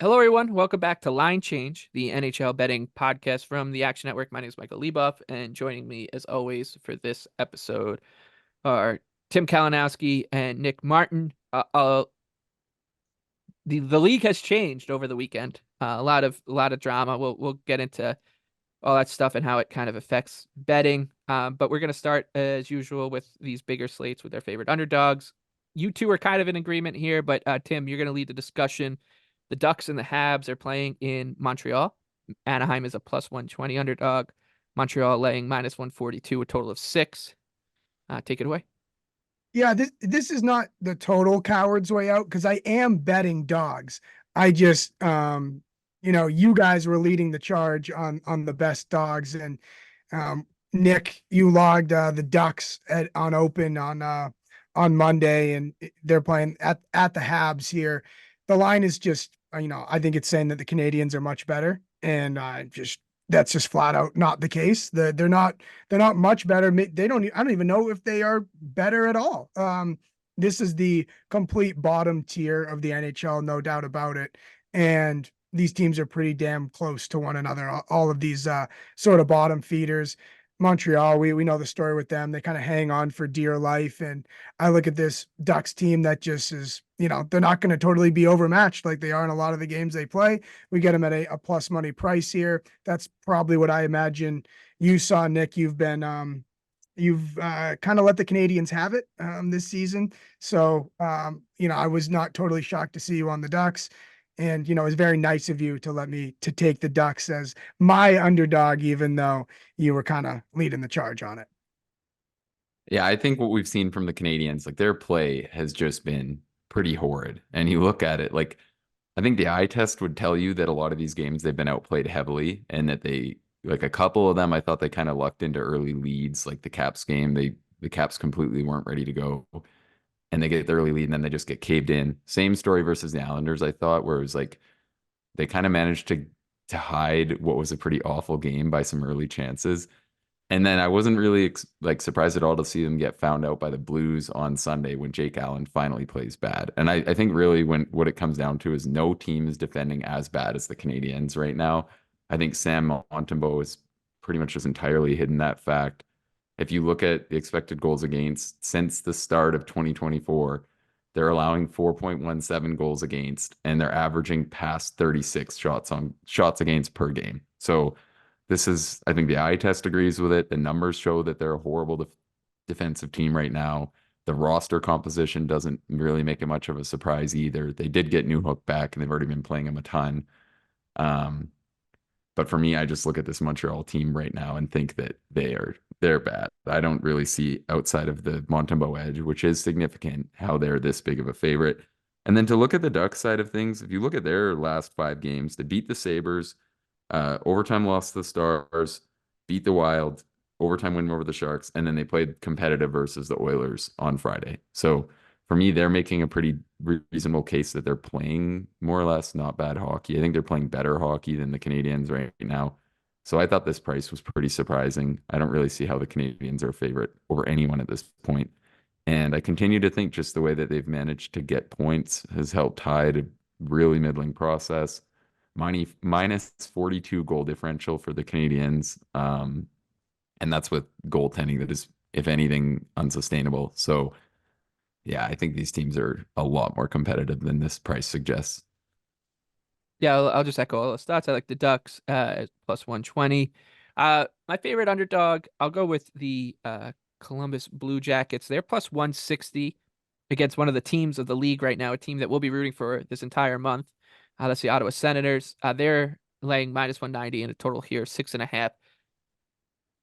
Hello, everyone. Welcome back to Line Change, the NHL betting podcast from the Action Network. My name is Michael Leboff, and joining me, as always, for this episode are Tim Kalinowski and Nick Martin. The league has changed over the weekend. A lot of drama. We'll get into all that stuff and how it kind of affects betting. But we're gonna start as usual with these bigger slates with their favorite underdogs. You two are kind of in agreement here, but Tim, you're gonna lead the discussion. The Ducks and the Habs are playing in Montreal. Anaheim is a plus 120 underdog. Montreal laying minus 142, a total of six. Take it away. Yeah, this is not the total coward's way out because I am betting dogs. I just you guys were leading the charge on the best dogs, and Nick, you logged the Ducks on open on Monday, and they're playing at the Habs here. The line is just I think it's saying that the Canadiens are much better, and that's just flat out not the case. They're not much better. They don't. I don't even know if they are better at all. This is the complete bottom tier of the NHL, no doubt about it. And these teams are pretty damn close to one another. All of these sort of bottom feeders. Montreal, we know the story with them. They kind of hang on for dear life. And I look at this Ducks team that just is, they're not going to totally be overmatched like they are in a lot of the games they play. We get them at a plus money price here. That's probably what I imagine you saw, Nick. You've kind of let the Canadiens have it this season. So, I was not totally shocked to see you on the Ducks. And, it was very nice of you to let me to take the Ducks as my underdog, even though you were kind of leading the charge on it. Yeah, I think what we've seen from the Canadiens, like their play has just been pretty horrid. And you look at it, like I think the eye test would tell you that a lot of these games they've been outplayed heavily and that like a couple of them, I thought they kind of lucked into early leads, like the Caps game. The Caps completely weren't ready to go and they get the early lead and then they just get caved in. Same story versus the Islanders, I thought, where it was like they kind of managed to hide what was a pretty awful game by some early chances. And then I wasn't really like surprised at all to see them get found out by the Blues on Sunday when Jake Allen finally plays bad. And I think really when what it comes down to is no team is defending as bad as the Canadiens right now. I think Sam Montembeault is pretty much just entirely hidden that fact. If you look at the expected goals against since the start of 2024, they're allowing 4.17 goals against, and they're averaging past 36 shots against per game. So this is, I think the eye test agrees with it. The numbers show that they're a horrible defensive team right now. The roster composition doesn't really make it much of a surprise either. They did get Newhook back, and they've already been playing him a ton. But for me, I just look at this Montreal team right now and think that they're bad. I don't really see outside of the Montembeault edge, which is significant, how they're this big of a favorite. And then to look at the Ducks side of things, if you look at their last 5 games, they beat the Sabres, overtime loss to the Stars, beat the Wild, overtime win over the Sharks, and then they played competitive versus the Oilers on Friday. So for me, they're making a pretty reasonable case that they're playing more or less not bad hockey. I think they're playing better hockey than the Canadiens right now. So I thought this price was pretty surprising. I don't really see how the Canadiens are a favorite over anyone at this point. And I continue to think just the way that they've managed to get points has helped hide a really middling process. Minus 42 goal differential for the Canadiens. And that's with goaltending that is, if anything, unsustainable. So yeah, I think these teams are a lot more competitive than this price suggests. Yeah, I'll just echo all those thoughts. I like the Ducks at plus 120. My favorite underdog, I'll go with the Columbus Blue Jackets. They're plus 160 against one of the teams of the league right now, a team that we'll be rooting for this entire month. That's the Ottawa Senators. They're laying minus 190 in a total here, 6.5.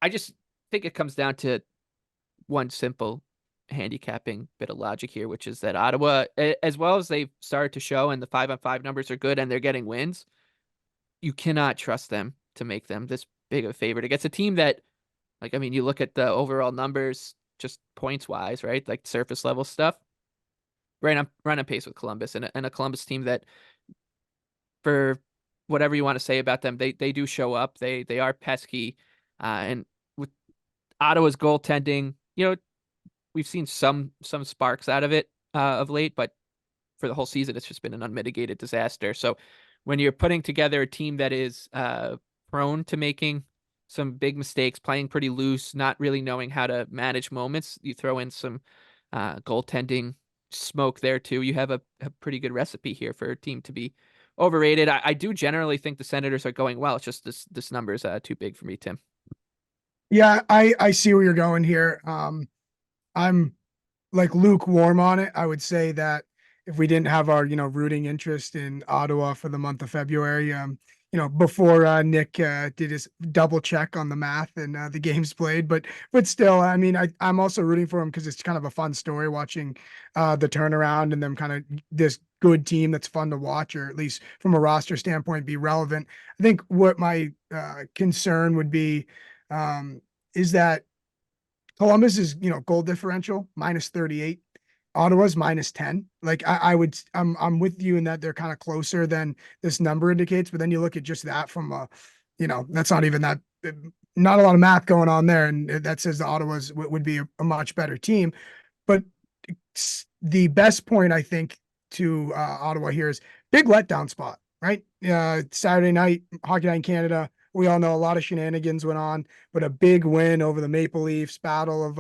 I just think it comes down to one simple handicapping bit of logic here, which is that Ottawa, as well as they've started to show and the 5-on-5 numbers are good and they're getting wins, you cannot trust them to make them this big of a favorite against a team that, like, I mean, you look at the overall numbers, just points wise, right? Like surface level stuff. Right on pace with Columbus and a Columbus team that, for whatever you want to say about them, they do show up. They are pesky, and with Ottawa's goaltending, we've seen some sparks out of it of late, but for the whole season, it's just been an unmitigated disaster. So when you're putting together a team that is prone to making some big mistakes, playing pretty loose, not really knowing how to manage moments, you throw in some goaltending smoke there too. You have a pretty good recipe here for a team to be overrated. I do generally think the Senators are going well. It's just this number is too big for me, Tim. Yeah, I see where you're going here. I'm like lukewarm on it. I would say that if we didn't have our, rooting interest in Ottawa for the month of February, before Nick did his double check on the math and the games played, but still, I mean, I'm also rooting for him because it's kind of a fun story watching the turnaround and them kind of this good team that's fun to watch, or at least from a roster standpoint, be relevant. I think what my concern would be is that Columbus is, goal differential -38. Ottawa's -10. Like I'm with you in that they're kind of closer than this number indicates, but then you look at just that from that's not even that, not a lot of math going on there. And that says the Ottawa's would be a much better team. But the best point I think to Ottawa here is big letdown spot, right? Saturday night, Hockey Night in Canada. We all know a lot of shenanigans went on, but a big win over the Maple Leafs, Battle of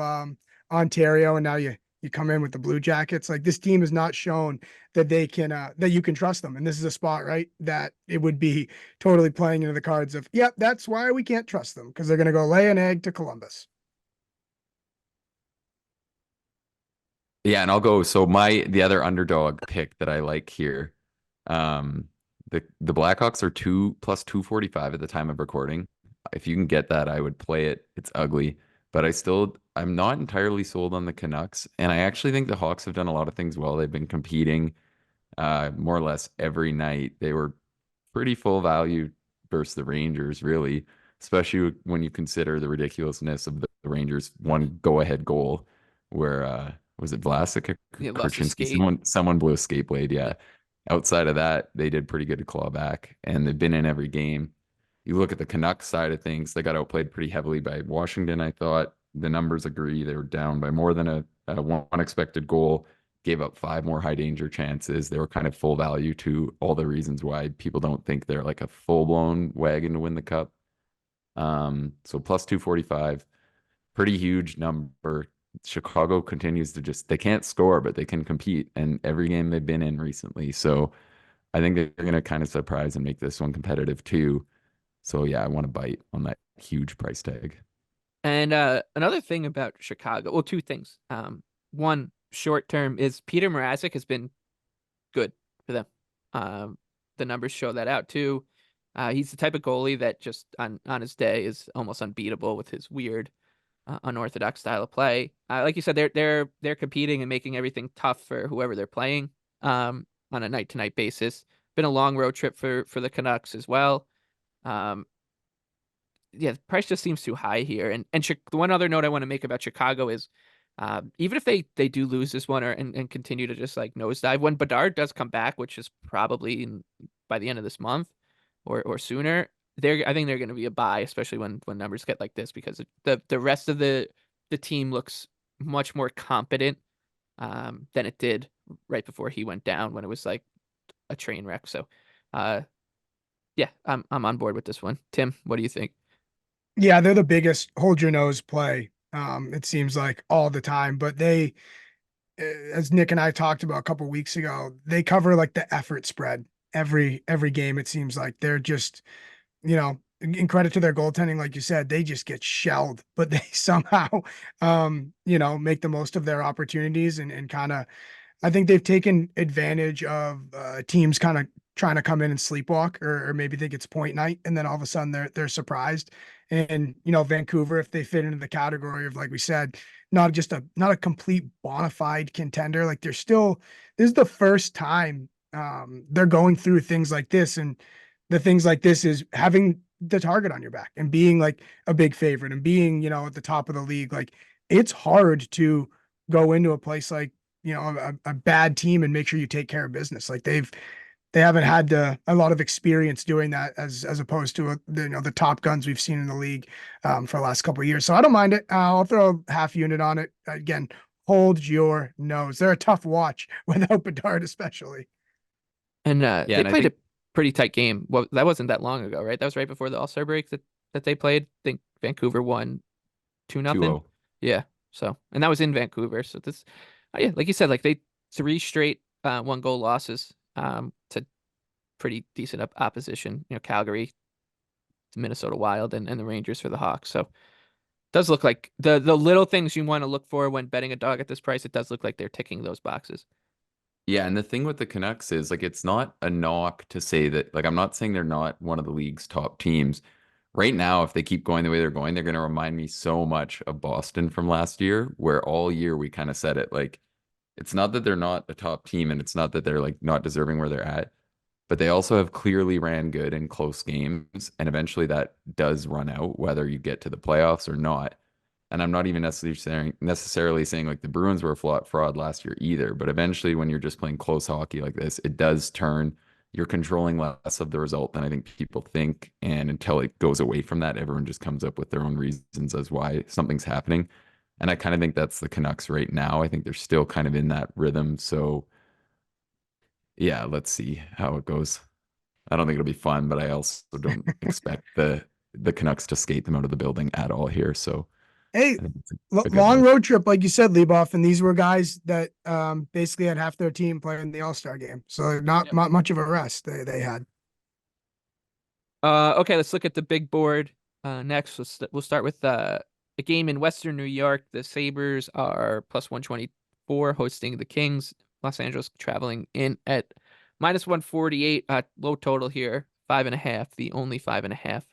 Ontario, and now you come in with the Blue Jackets. Like, this team has not shown that they can that you can trust them, and this is a spot, right, that it would be totally playing into the cards of, yep, that's why we can't trust them, because they're going to go lay an egg to Columbus. Yeah, and I'll go. So the other underdog pick that I like here, the Blackhawks are 2+245 at the time of recording. If you can get that, I would play it. It's ugly, but I'm not entirely sold on the Canucks, and I actually think the Hawks have done a lot of things well. They've been competing more or less every night. They were pretty full value versus the Rangers, really, especially when you consider the ridiculousness of the Rangers' one go-ahead goal where was it Vlasic or Yeah, lost his Korchinski? skate. Someone blew a skate blade. Yeah. Outside of that, they did pretty good to claw back, and they've been in every game. You look at the Canucks side of things, they got outplayed pretty heavily by Washington. I thought the numbers agree. They were down by more than a one expected goal, gave up 5 more high danger chances. They were kind of full value to all the reasons why people don't think they're like a full blown wagon to win the cup. So +245, pretty huge number. Chicago continues to they can't score, but they can compete, and every game they've been in recently. So I think they're going to kind of surprise and make this one competitive too. So yeah, I want to bite on that huge price tag. And another thing about Chicago, well, 2 things. One, short term, is Peter Mrazek has been good for them. The numbers show that out too. He's the type of goalie that just on his day is almost unbeatable with his weird, unorthodox style of play. Like you said, they're competing and making everything tough for whoever they're playing on a night to night basis. Been a long road trip for the Canucks as well. Yeah, the price just seems too high here. And the one other note I want to make about Chicago is, even if they do lose this one and continue to just like nosedive, when Bedard does come back, which is probably by the end of this month or sooner, I think they're going to be a buy, especially when numbers get like this, because the rest of the team looks much more competent than it did right before he went down, when it was like a train wreck. So, yeah, I'm on board with this one. Tim, what do you think? Yeah, they're the biggest hold your nose play. It seems like all the time, but they, as Nick and I talked about a couple weeks ago, they cover like the effort spread every game. It seems like they're just, in credit to their goaltending, like you said, they just get shelled, but they somehow, make the most of their opportunities and kind of, I think they've taken advantage of teams kind of trying to come in and sleepwalk, or maybe think it's point night, and then all of a sudden they're surprised. And Vancouver, if they fit into the category of, like we said, not a complete bona fide contender, like this is the first time they're going through things like this, and the things like this is having the target on your back and being like a big favorite and being at the top of the league. Like, it's hard to go into a place like a bad team and make sure you take care of business. Like, they haven't had a lot of experience doing that as opposed to the top guns we've seen in the league for the last couple of years. So I don't mind it. I'll throw a half unit on it. Again, hold your nose. They're a tough watch without Bedard, especially. And Yeah, they and I played think a pretty tight game. Well, that wasn't that long ago, right? That was right before the All-Star break that they played. I think Vancouver won 2-0. 2-0. Yeah. So, and that was in Vancouver. So this, yeah, like you said, like they three straight 1-goal losses to pretty decent opposition. Calgary, Minnesota Wild, and the Rangers for the Hawks. So does look like the little things you want to look for when betting a dog at this price. It does look like they're ticking those boxes. Yeah, and the thing with the Canucks is like it's not a knock to say that like I'm not saying they're not one of the league's top teams. Right now, if they keep going the way they're going, they're going to remind me so much of Boston from last year, where all year we kind of said it like it's not that they're not a top team and it's not that they're like not deserving where they're at, but they also have clearly ran good in close games, and eventually that does run out whether you get to the playoffs or not. And I'm not even necessarily saying like the Bruins were a fraud last year either, but eventually when you're just playing close hockey like this, it does turn. You're controlling less of the result than I think people think. And until it goes away from that, everyone just comes up with their own reasons as why something's happening. And I kind of think that's the Canucks right now. I think they're still kind of in that rhythm. So yeah, let's see how it goes. I don't think it'll be fun, but I also don't expect the Canucks to skate them out of the building at all here. So Hey, I think it's a good long move. road trip, like you said, Leboff, and these were guys that basically had half their team playing in the All-Star game. So not Yep. much of a rest they had. Okay, let's look at the big board next. We'll start with a game in Western New York. The Sabres are plus 124 hosting the Kings. Los Angeles traveling in at minus 148. Low total here, 5.5. The only 5.5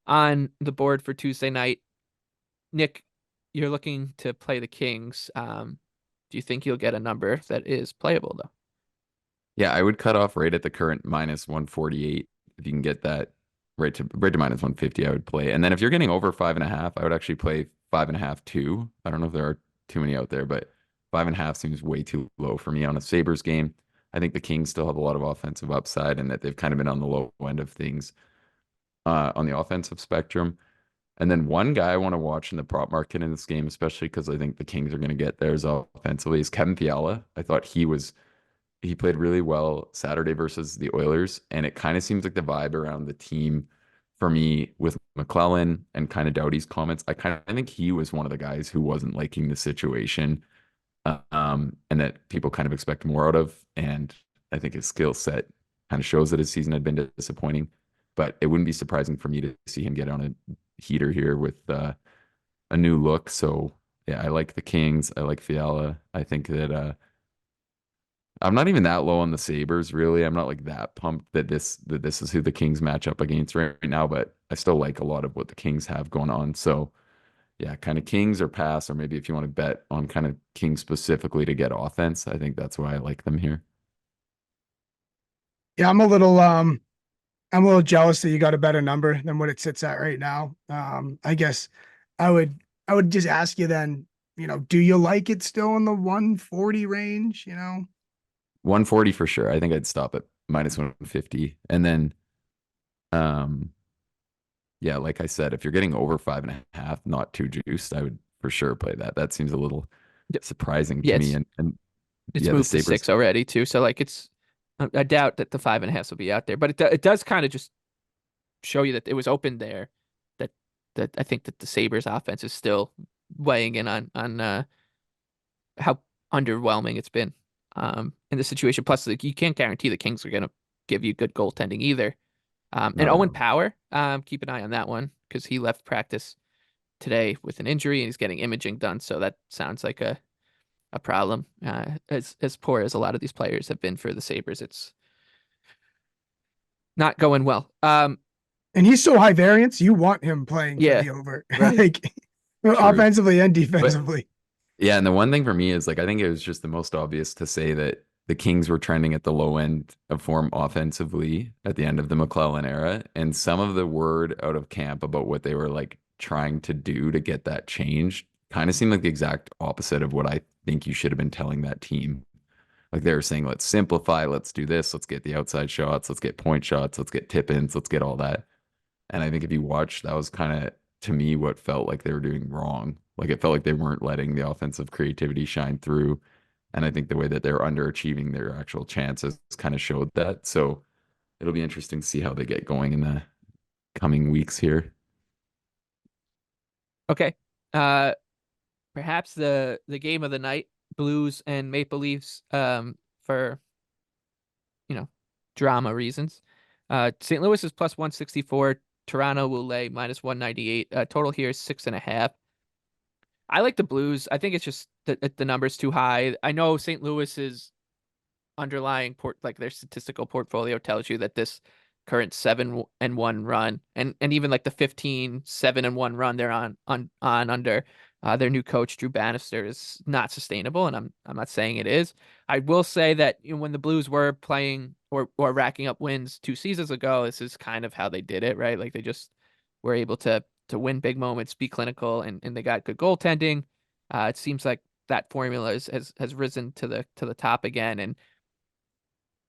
on the board for Tuesday night. Nick, you're looking to play the Kings. Do you think you'll get a number that is playable though? Yeah, I would cut off right at the current minus 148. If you can get that right to minus 150, I would play. And then if you're getting over 5.5, I would actually play 5.5 too. I don't know if there are too many out there, but 5.5 seems way too low for me on a Sabres game. I think the Kings still have a lot of offensive upside and that they've kind of been on the low end of things on the offensive spectrum. And then one guy I want to watch in the prop market in this game, especially because I think the Kings are going to get theirs offensively, is Kevin Fiala. I thought he played really well Saturday versus the Oilers, and it kind of seems like the vibe around the team for me with McClellan and kind of Doughty's comments. I think he was one of the guys who wasn't liking the situation, and that people kind of expect more out of. And I think his skill set kind of shows that his season had been disappointing. But it wouldn't be surprising for me to see him get on a heater here with a new look. So yeah, I like the Kings. I like Fiala. I think that I'm not even that low on the Sabres, really. I'm not like that pumped that this is who the Kings match up against right now, but I still like a lot of what the Kings have going on. So yeah, kind of Kings or pass, or maybe if you want to bet on kind of Kings specifically to get offense, I think that's why I like them here. Yeah, I'm a little jealous that you got a better number than what it sits at right now. I guess I would just ask you then, do you like it still in the 140 range, 140 for sure. I think I'd stop at minus 150. And then yeah, like I said, if you're getting over 5.5, not too juiced, I would for sure play that. That seems a little Yep. surprising Yeah, to me. And it's yeah, the moved to Sabres. 6 already too. So like I doubt that the 5.5 will be out there, but it does kind of just show you that it was open there. That I think that the Sabres offense is still weighing in on how underwhelming it's been in the situation. Plus, like, you can't guarantee the Kings are going to give you good goaltending either. And Owen No. Power, keep an eye on that one because he left practice today with an injury and he's getting imaging done. So that sounds like a problem. As poor as a lot of these players have been for the Sabres, it's not going well. and he's so high variance, you want him playing for Yeah, the over, right. like True. offensively and But defensively. yeah, and the one thing for me is like I think it was just the most obvious to say that the Kings were trending at the low end of form offensively at the end of the McClellan era, and some of the word out of camp about what they were like trying to do to get that changed kind of seemed like the exact opposite of what I think you should have been telling that team. Like they were saying, let's simplify, let's do this, let's get the outside shots, let's get point shots, let's get tip-ins, let's get all that. And I think if you watch, that was kind of to me what felt like they were doing wrong. Like it felt like they weren't letting the offensive creativity shine through. And I think the way that they're underachieving their actual chances kind of showed that. So it'll be interesting to see how they get going in the coming weeks here. Okay. Perhaps the game of the night, Blues and Maple Leafs, for, you know, drama reasons. St. Louis is plus 164. Toronto will lay minus 198. Total here is 6.5. I like the Blues. I think it's just the number's too high. I know St. Louis's underlying like their statistical portfolio tells you that this current 7-1 run and even like the 15-7-1 run they're on under their new coach Drew Bannister is not sustainable, and I'm not saying it is. I will say that, you know, when the Blues were playing or racking up wins 2 seasons ago, this is kind of how they did it, right? Like they just were able to win big moments, be clinical, and they got good goaltending. It seems like that formula has risen to the top again, and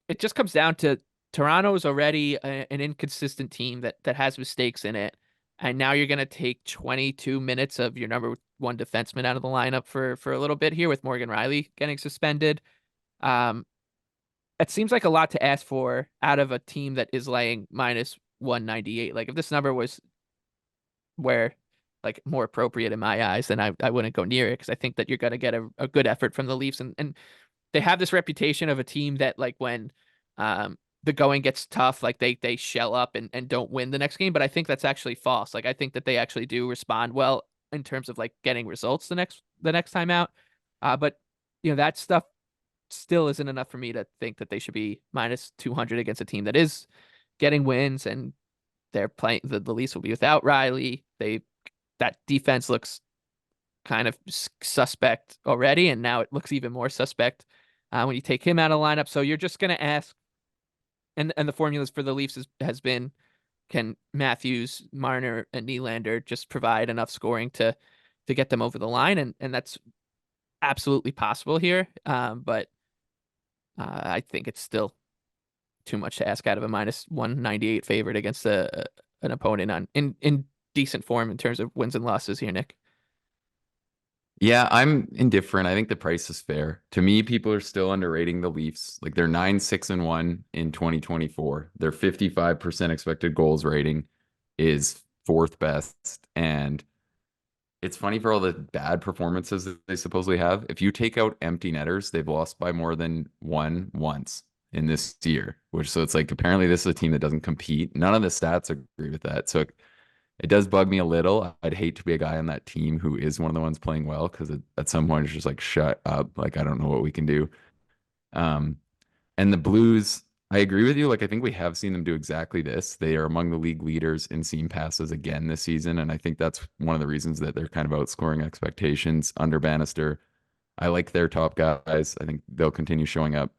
it just comes down to Toronto is already an inconsistent team that has mistakes in it, and now you're going to take 22 minutes of your number one defenseman out of the lineup for a little bit here with Morgan Riley getting suspended. Um, it seems like a lot to ask for out of a team that is laying minus 198. Like if this number was where like more appropriate in my eyes, then I wouldn't go near it, because I think that you're going to get a good effort from the Leafs, and they have this reputation of a team that like when the going gets tough, like they shell up and don't win the next game. But I think that's actually false. Like I think that they actually do respond well in terms of like getting results the next time out. But you know, that stuff still isn't enough for me to think that they should be minus 200 against a team that is getting wins, and they're playing the Leafs will be without Riley. That defense looks kind of suspect already, and now it looks even more suspect when you take him out of the lineup. So you're just going to ask, and the formulas for the Leafs has been, can Matthews, Marner, and Nylander just provide enough scoring to get them over the line? And that's absolutely possible here. But I think it's still too much to ask out of a minus 198 favorite against an opponent in decent form in terms of wins and losses here, Nick. Yeah, I'm indifferent. I think the price is fair. To me, people are still underrating the Leafs. Like they're 9-6-1 in 2024. Their 55% expected goals rating is fourth best. And it's funny, for all the bad performances that they supposedly have, if you take out empty netters, they've lost by more than one once in this year. So it's like apparently this is a team that doesn't compete. None of the stats agree with that. So it does bug me a little. I'd hate to be a guy on that team who is one of the ones playing well, because at some point it's just like, shut up. Like, I don't know what we can do. Um, and the Blues, I agree with you. Like, I think we have seen them do exactly this. They are among the league leaders in seam passes again this season. And I think that's one of the reasons that they're kind of outscoring expectations under Bannister. I like their top guys. I think they'll continue showing up.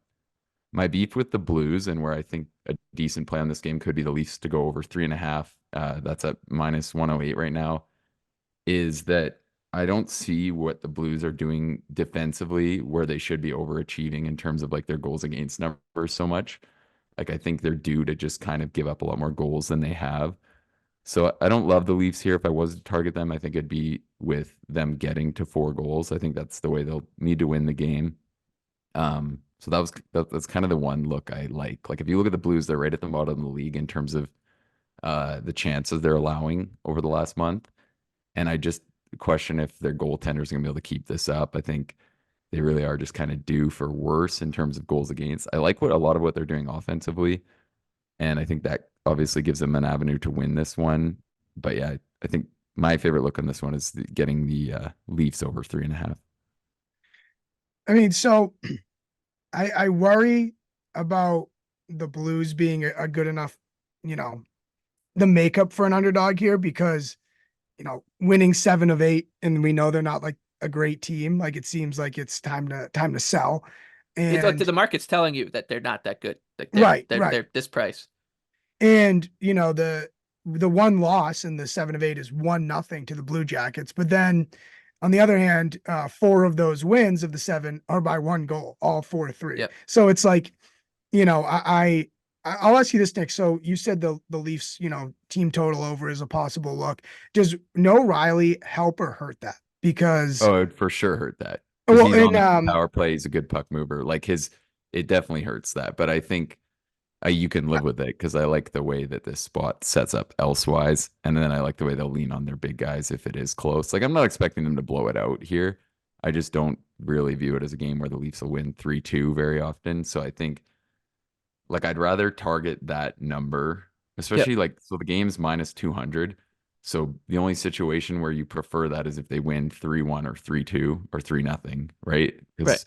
My beef with the Blues, and where I think a decent play on this game could be the Leafs to go over 3.5. That's at minus 108 right now. Is that I don't see what the Blues are doing defensively where they should be overachieving in terms of like their goals against numbers so much. Like I think they're due to just kind of give up a lot more goals than they have. So I don't love the Leafs here. If I was to target them, I think it'd be with them getting to 4 goals. I think that's the way they'll need to win the game. So that's kind of the one look I like. Like if you look at the Blues, they're right at the bottom of the league in terms of the chances they're allowing over the last month. And I just question if their goaltenders are gonna be able to keep this up. I think they really are just kind of due for worse in terms of goals against. I like a lot of what they're doing offensively, and I think that obviously gives them an avenue to win this one. But yeah, I think my favorite look on this one is getting the Leafs over 3.5. I mean, so I worry about the Blues being a good enough, the makeup for an underdog here, because, winning 7 of 8, and we know they're not like a great team. Like it seems like it's time to sell. It's like And the market's telling you that they're not that good. Like right. they're this price. And the one loss in the 7 of 8 is 1-0 to the Blue Jackets. But then on the other hand, 4 of those wins of the 7 are by 1 goal, all 4-3. Yep. So it's like, I'll ask you this, Nick. So you said the Leafs, team total over is a possible look. Does no Riley help or hurt that? Because Oh, it would for sure hurt that. Because well, he's on and the power play. He's a good puck mover. Like it definitely hurts that. But I think you can live with it because I like the way that this spot sets up elsewise, and then I like the way they'll lean on their big guys if it is close. Like I'm not expecting them to blow it out here. I just don't really view it as a game where the Leafs will win 3-2 very often. So I think like I'd rather target that number, Yep. especially like so the game's minus 200. So the only situation where you prefer that is if they win 3-1 or 3-2 or 3-0, right? Right. Because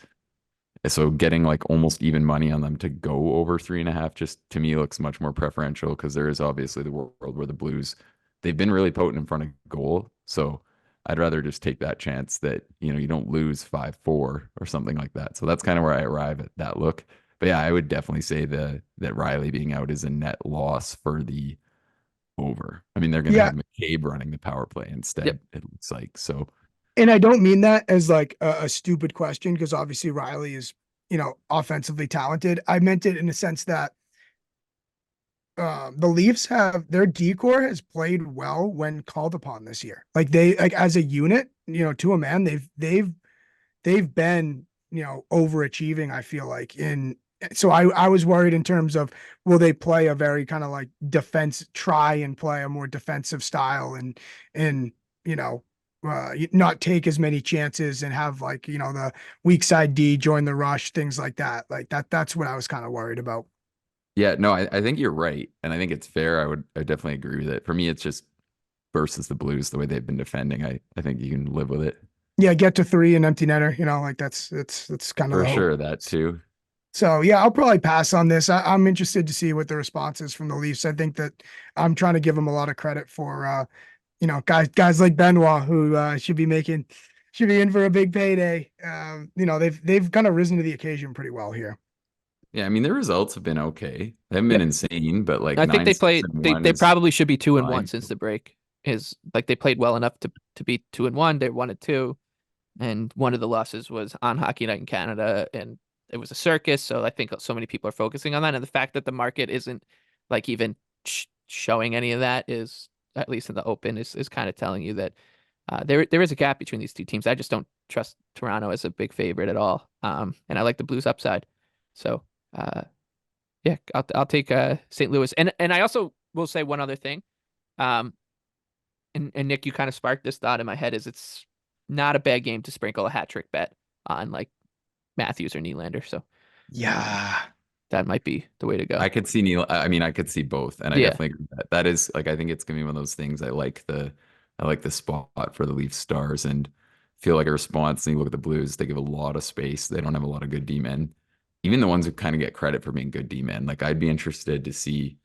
so getting like almost even money on them to go over 3.5 just to me looks much more preferential because there is obviously the world where the Blues, they've been really potent in front of goal. So I'd rather just take that chance that, you don't lose 5-4 or something like that. So that's kind of where I arrive at that look. But yeah, I would definitely say that Riley being out is a net loss for the over. I mean, they're going to Yeah. have McCabe running the power play Yep. instead, it looks like. So And I don't mean that as like a stupid question, because obviously Riley is, offensively talented. I meant it in the sense that the Leafs have their decor has played well when called upon this year. Like like as a unit, to a man, they've been, overachieving, I feel like. So I was worried in terms of, will they play a very kind of like try and play a more defensive style, and not take as many chances and have, like, the weak side D join the rush, things like that. Like that's what I was kind of worried about. yeah, no, I think you're right. And I think it's fair. I definitely agree with it. For me, it's just versus the Blues, the way they've been defending. I think you can live with it. Yeah, get to three and empty netter, like that's kind of For the hope. sure, that too. So yeah, I'll probably pass on this. I'm interested to see what the response is from the Leafs. I think that I'm trying to give them a lot of credit for guys like Benoit, who should be in for a big payday. They've kind of risen to the occasion pretty well here. Yeah, I mean their results have been okay. They haven't been Yep. insane, but like I think nine, they six, played. and They one they is probably should be 2-1 fine. since the break. Is like they played well enough to be 2-1. They 1-2, and one of the losses was on Hockey Night in Canada, and it was a circus. So I think so many people are focusing on that, and the fact that the market isn't like even showing any of that is, at least in the open, is kind of telling you that there is a gap between these two teams. I just don't trust Toronto as a big favorite at all. And I like the Blues upside. So uh, yeah, I'll take St. Louis. And I also will say one other thing. Um, and Nick, you kind of sparked this thought in my head, is it's not a bad game to sprinkle a hat trick bet on like Matthews or Nylander. So Yeah. that might be the way to go. I could see Neil. I mean, I could see both, and I Yeah. definitely agree with that. That is like I think it's gonna be one of those things. I like the spot for the Leafs stars, and feel like a response. And you look at the Blues; they give a lot of space. They don't have a lot of good D men. Even the ones who kind of get credit for being good D men. Like I'd be interested to see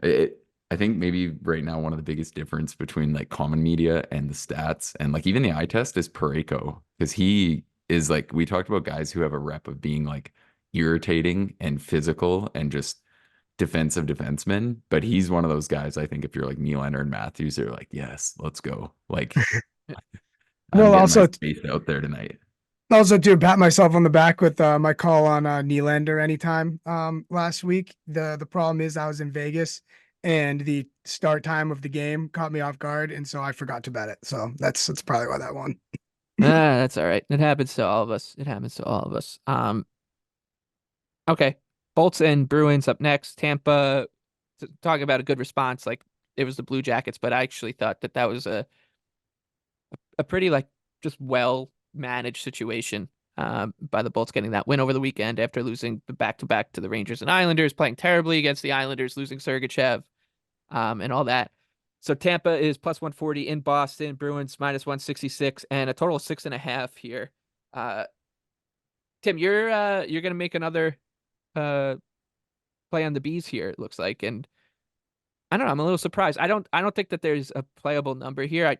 it. I think maybe right now one of the biggest difference between like common media and the stats and like even the eye test is Pareko, because he is like we talked about guys who have a rep of being like irritating and physical and just defensive defensemen, but he's one of those guys. I think if you're like Nylander and Matthews, they're like, yes, let's go. Like I'm Well, getting my also space out there tonight. Also, to pat myself on the back with my call on Nylander anytime last week. The problem is I was in Vegas and the start time of the game caught me off guard, and so I forgot to bet it. So that's probably why that won. That's all right. It happens to all of us. It happens to all of us. Okay. Bolts and Bruins up next. Tampa, talking about a good response. Like it was the Blue Jackets, but I actually thought that was a pretty like just well managed situation by the Bolts getting that win over the weekend after losing the back-to-back to the Rangers and Islanders, playing terribly against the Islanders, losing Sergachev, and all that. So Tampa is plus 140 in Boston, Bruins minus 166, and a total of 6.5 here. Tim, you're gonna make another uh play on the bees here, it looks like, and I don't know, I'm a little surprised. I don't think that there's a playable number here.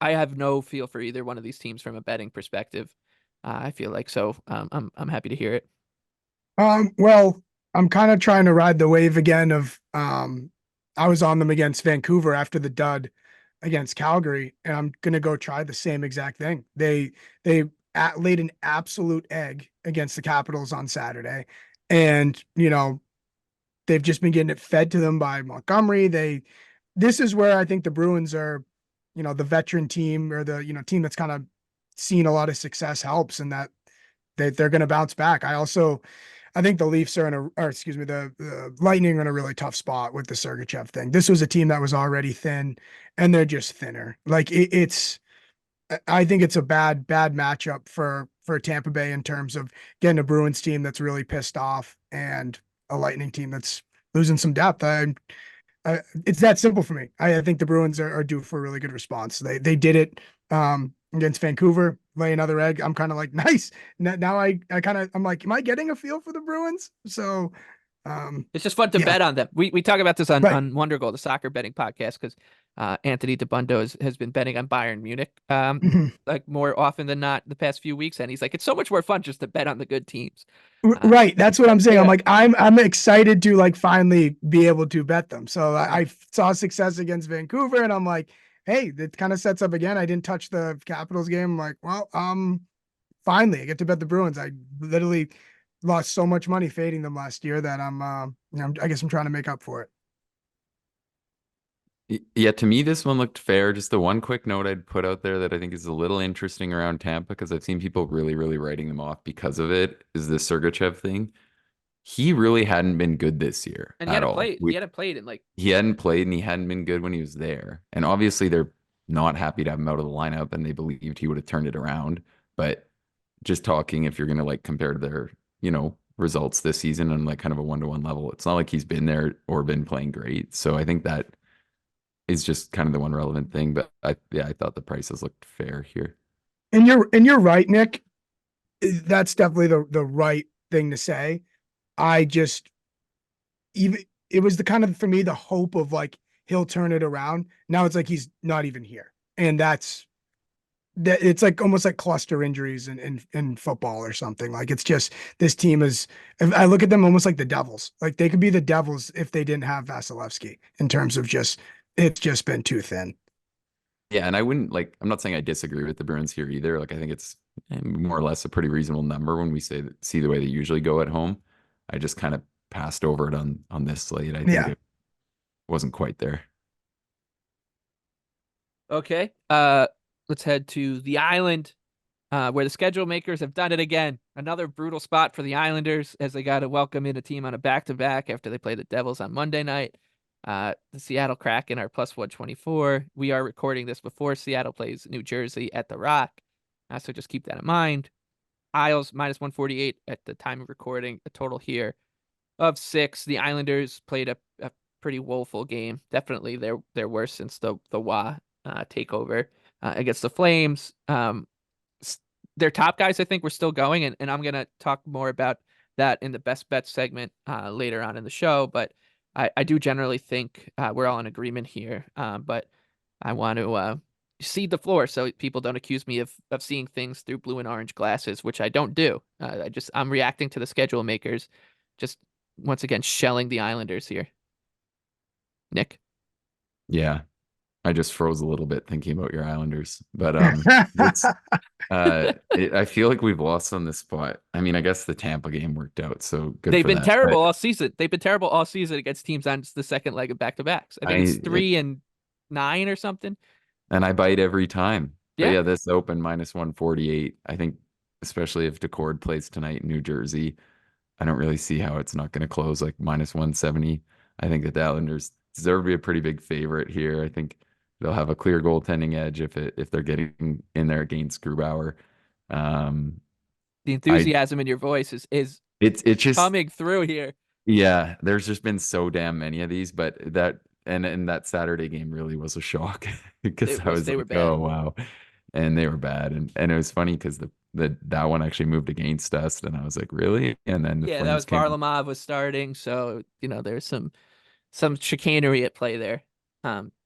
I have no feel for either one of these teams from a betting perspective. I feel like so. I'm happy to hear it. Well, I'm kind of trying to ride the wave again of I was on them against Vancouver after the dud against Calgary, and I'm gonna go try the same exact thing. They laid an absolute egg against the Capitals on Saturday, and they've just been getting it fed to them by Montgomery. This is where I think the Bruins are, the veteran team, or the team that's kind of seen a lot of success helps, and that they're going to bounce back. I think the Leafs are in a, or excuse me, the Lightning are in a really tough spot with the Sergachev thing. This was a team that was already thin, and they're just thinner. Like it's, I think it's a bad matchup for Tampa Bay in terms of getting a Bruins team that's really pissed off and a Lightning team that's losing some depth. It's that simple for me. I think the Bruins are due for a really good response. They did it against Vancouver, lay another egg. I'm kind of like, nice. Now I'm like, am I getting a feel for the Bruins? So It's just fun to yeah, bet on them. We talk about this on right. Wonder Goal, the soccer betting podcast, because Anthony DeBundo has been betting on Bayern Munich Mhm. like more often than not the past few weeks, and he's like, it's so much more fun just to bet on the good teams. Right. That's what I'm saying. I'm Yeah. like, I'm excited to like finally be able to bet them. So I saw success against Vancouver and I'm like, hey, that kind of sets up again. I didn't touch the Capitals game. I'm like, well, finally I get to bet the Bruins. I literally lost so much money fading them last year that I guess I'm trying to make up for it. Yeah, to me, this one looked fair. Just the one quick note I'd put out there that I think is a little interesting around Tampa, because I've seen people really, really writing them off because of it, is the Sergachev thing. He really hadn't been good this year And at all. he hadn't played in like He hadn't played and he hadn't been good when he was there. And obviously they're not happy to have him out of the lineup and they believed he would have turned it around. But just talking, if you're gonna like compare to their, results this season on like kind of a one-to-one level, it's not like he's been there or been playing great. So I think that is just kind of the one relevant thing. But I thought the prices looked fair here. And you're right, Nick. That's definitely the right thing to say. I just even it was the kind of for me the hope of like he'll turn it around. Now it's like he's not even here, and that's that. It's like almost like cluster injuries in football or something. Like it's just this team is. I look at them almost like the Devils. Like they could be the Devils if they didn't have Vasilevsky. In terms of just it's just been too thin. Yeah, and I wouldn't like, I'm not saying I disagree with the Bruins here either. Like I think it's more or less a pretty reasonable number when we see the way they usually go at home. I just kind of passed over it on this slate. I think Yeah. it wasn't quite there. Okay. Let's head to the island, where the schedule makers have done it again. Another brutal spot for the Islanders as they got to welcome in a team on a back-to-back after they play the Devils on Monday night. The Seattle Kraken are plus 124. We are recording this before Seattle plays New Jersey at the Rock. So just keep that in mind. Isles minus 148 at the time of recording. A total here of 6. The Islanders played a pretty woeful game. Definitely their worst since the Wah takeover against the Flames. Their top guys, I think, were still going, and I'm gonna talk more about that in the best bet segment later on in the show. But I do generally think we're all in agreement here. But I want to cede the floor so people don't accuse me of seeing things through blue and orange glasses, which I don't do. I'm reacting to the schedule makers, just once again shelling the Islanders here. Nick. Yeah, I just froze a little bit thinking about your Islanders, but it's I feel like we've lost on this spot. I mean, I guess the Tampa game worked out, so good They've for been that. terrible But all season. They've been terrible all season against teams on the second leg of back-to-backs. I think it's 3-9 or something. and I bite every time. But Yeah. yeah, this open minus 148. I think especially if Decord plays tonight in New Jersey, I don't really see how it's not going to close like minus 170. I think that the Islanders deserve to be a pretty big favorite here. I think they'll have a clear goaltending edge if they're getting in there against Grubauer. Um, The I enthusiasm in your voice is it's just coming through here. yeah. There's just been so damn many of these, but and that Saturday game really was a shock because I was They were like, bad. oh wow, and they were bad, and it was funny because that one actually moved against us, and I was like, really? And then the Yeah, that Flames was came. Varlamov was starting, so there's some chicanery at play there.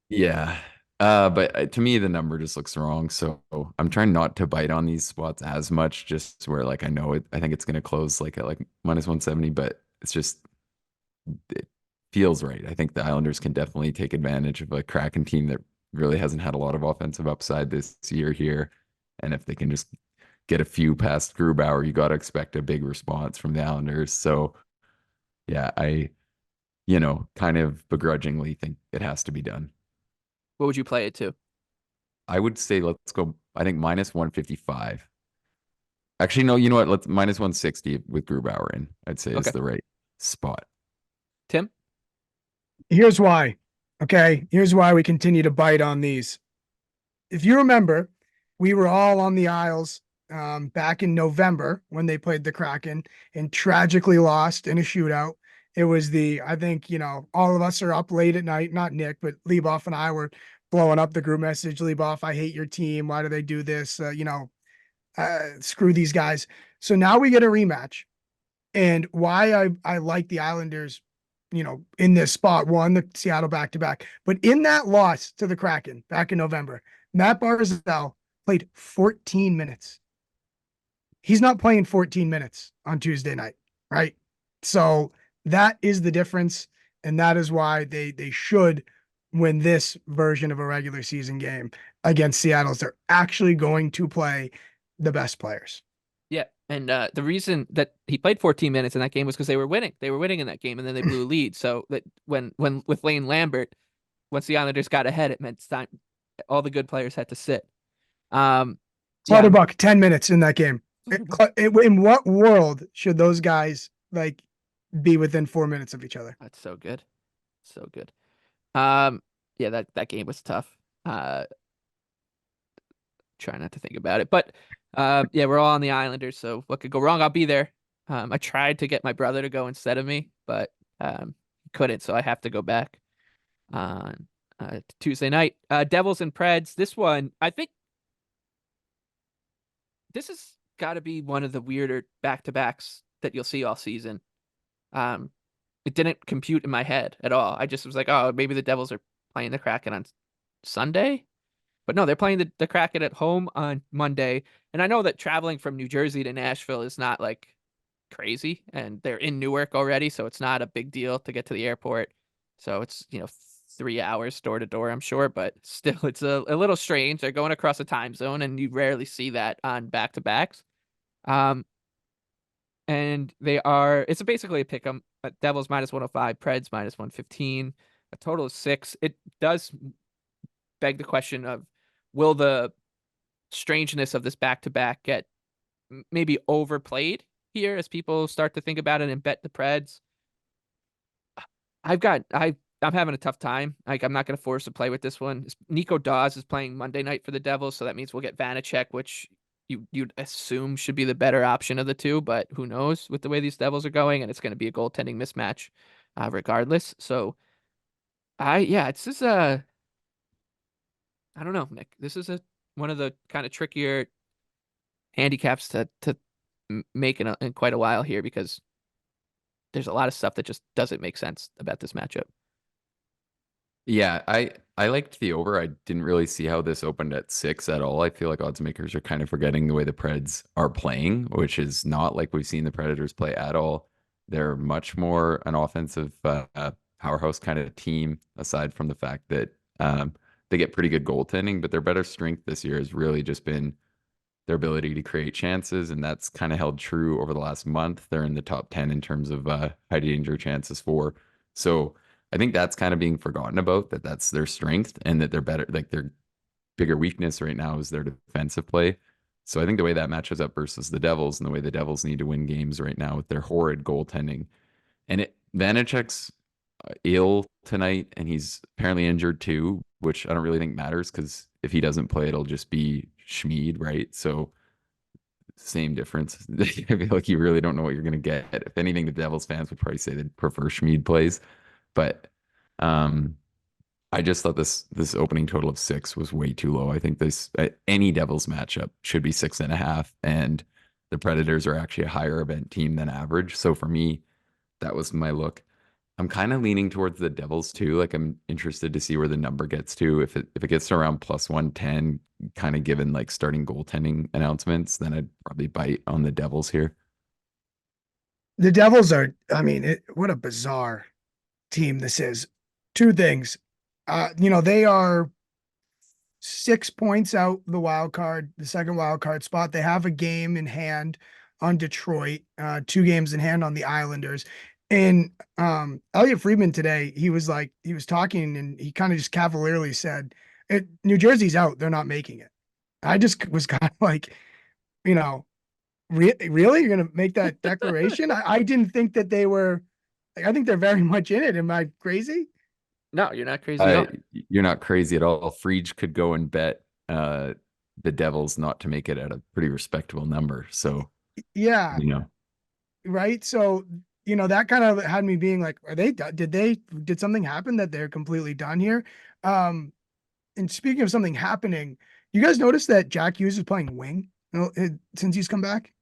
Yeah. But to me, the number just looks wrong. So I'm trying not to bite on these spots as much, just where like I know it, I think it's going to close like at like minus 170, but it's just, it feels right. I think the Islanders can definitely take advantage of a Kraken team that really hasn't had a lot of offensive upside this year here. And if they can just get a few past Grubauer, you got to expect a big response from the Islanders. So yeah, kind of begrudgingly think it has to be done. What would you play it to? I would say let's go, I think minus 155. Actually, no, you know what? Let's minus 160 with Grubauer in, I'd say is Okay. the right spot. Tim? Here's why. Okay. Here's why we continue to bite on these. If you remember, we were all on the aisles back in November when they played the Kraken and tragically lost in a shootout. It was I think, all of us are up late at night, not Nick, but Leboff and I were blowing up the group message. Leboff, I hate your team. Why do they do this? Screw these guys. So now we get a rematch. And why I like the Islanders, in this spot, one, the Seattle back-to-back, but in that loss to the Kraken back in November, Matt Barzal played 14 minutes. He's not playing 14 minutes on Tuesday night, right? So that is the difference, and that is why they should win this version of a regular season game against Seattle. They're actually going to play the best players. Yeah, and the reason that he played 14 minutes in that game was because they were winning. They were winning in that game, and then they blew a lead. So that when with Lane Lambert, once the Islanders got ahead, it meant time. All the good players had to sit. Yeah, Clutterbuck, 10 minutes in that game. In what world should those guys be within 4 minutes of each other? that's so good, so good. Yeah, that game was tough. Try not to think about it, but yeah, we're all on the Islanders, so what could go wrong? I'll be there. I tried to get my brother to go instead of me, but couldn't, so I have to go back on Tuesday night. Devils and Preds. This one, I think this has got to be one of the weirder back-to-backs that you'll see all season. It didn't compute in my head at all. I just was like, oh, maybe the Devils are playing the Kraken on Sunday. But no, they're playing the Kraken at home on Monday. And I know that traveling from New Jersey to Nashville is not like crazy. And they're in Newark already, so it's not a big deal to get to the airport. So it's, 3 hours door to door, I'm sure. But still, it's a little strange. They're going across a time zone, and you rarely see that on back-to-backs. And it's basically a pick 'em. Devils minus 105, Preds minus 115, a total of 6. It does beg the question of, will the strangeness of this back-to-back get maybe overplayed here as people start to think about it and bet the Preds? I'm having a tough time. Like, I'm not going to force a play with this one. Nico Dawes is playing Monday night for the Devils, so that means we'll get Vanacek, which you'd assume should be the better option of the two, but who knows with the way these Devils are going, and it's going to be a goaltending mismatch regardless. So it's just I don't know, Nick. This is one of the kind of trickier handicaps to make in quite a while here, because there's a lot of stuff that just doesn't make sense about this matchup. Yeah, I liked the over. I didn't really see how this opened at 6 at all. I feel like odds makers are kind of forgetting the way the Preds are playing, which is not like we've seen the Predators play at all. They're much more an offensive powerhouse kind of team, aside from the fact that they get pretty good goaltending, but their better strength this year has really just been their ability to create chances, and that's kind of held true over the last month. They're in the top 10 in terms of high danger chances for. So I think that's kind of being forgotten about, that's their strength, and that they're better, like their bigger weakness right now is their defensive play. So I think the way that matches up versus the Devils, and the way the Devils need to win games right now with their horrid goaltending, and Vanacek's ill tonight, and he's apparently injured too, which I don't really think matters, because if he doesn't play, it'll just be Schmid, right? So same difference. I feel like you really don't know what you're going to get. If anything, the Devils fans would probably say they'd prefer Schmid plays, but I just thought this opening total of 6 was way too low. I think this any Devils matchup should be 6.5, and the Predators are actually a higher event team than average. So for me, that was my look. I'm kind of leaning towards the Devils too. Like, I'm interested to see where the number gets to. If it gets to around plus 110, kind of given like starting goaltending announcements, then I'd probably bite on the Devils here. The Devils are, what a bizarre team this is. Two things. They are 6 points out the second wild card spot. They have a game in hand on Detroit, 2 games in hand on the Islanders. And Elliot Friedman today, he was talking, and he kind of just cavalierly said, New Jersey's out, they're not making it. I just was kind of like, Really? You're gonna make that declaration? I didn't think that they were. Like, I think they're very much in it. Am I crazy? No, you're not crazy at all. You're not crazy at all. Frege could go and bet the Devils not to make it at a pretty respectable number. So, Yeah, you know, right. So that kind of had me being like, are they done? Did something happen that they're completely done here? Um, and speaking of something happening, you guys notice that Jack Hughes is playing wing, since he's come back,